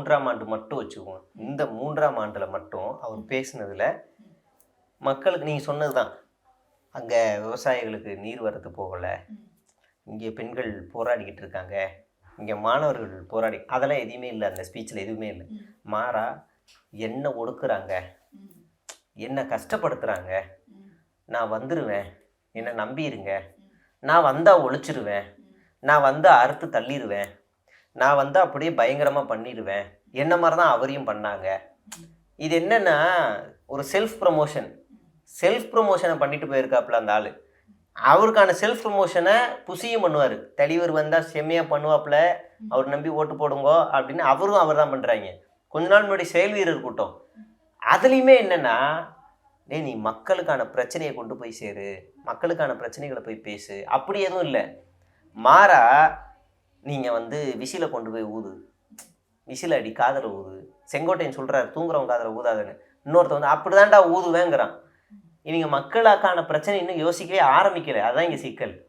3ஆம் ஆண்டு மட்டும் வச்சுக்குவோம். இந்த 3ஆம் ஆண்டில் மட்டும் அவர் பேசினதில் மக்களுக்கு நீங்கள் சொன்னது தான், அங்கே விவசாயிகளுக்கு நீர் வரத்து போகலை, இங்கே பெண்கள் போராடிக்கிட்டு இருக்காங்க, இங்கே மாணவர்கள் போராடி, அதெல்லாம் எதுவுமே இல்லை. அந்த ஸ்பீச்சில் எதுவுமே இல்லை. மாறா என்ன ஒடுக்குறாங்க, என்ன கஷ்டப்படுத்துகிறாங்க, நான் வந்துடுவேன், என்னை நம்பிடுங்க, நான் வந்தால் ஒழிச்சிருவேன், நான் வந்தால் அறுத்து தள்ளிடுவேன், நான் வந்தால் அப்படியே பயங்கரமாக பண்ணிடுவேன், என்ன மாதிரி தான் அவரையும் பண்ணாங்க. இது என்னென்னா ஒரு செல்ஃப் ப்ரமோஷனை பண்ணிட்டு போயிருக்காப்புல அந்த ஆள். அவருக்கான செல்ஃப் ப்ரமோஷனை புசியும் பண்ணுவார். தலைவர் வந்தால் செம்மையாக பண்ணுவாப்புல, அவர் நம்பி ஓட்டு போடுங்கோ அப்படின்னு அவரும் அவர் தான் பண்ணுறாங்க. கொஞ்ச நாள் முன்னாடி செயல் வீரர் கூட்டம், அதுலேயுமே என்னென்னா, நீ மக்களுக்கான பிரச்சனையை கொண்டு போய் சேரு, மக்களுக்கான பிரச்சனைகளை போய் பேசு, அப்படி எதுவும் இல்லை. மாறா நீங்கள் விசிலை கொண்டு போய் ஊது, விசில் அடி, காதில் ஊது. செங்கோட்டையன் சொல்கிறார், தூங்குறவங்க காதில் ஊதாதுன்னு. இன்னொருத்த அப்படி தான்டா ஊதுவேங்கிறான். இவங்க மக்களுக்கான பிரச்சனை இன்னும் யோசிக்கவே ஆரம்பிக்கலை. அதுதான் இங்கே சிக்கல்.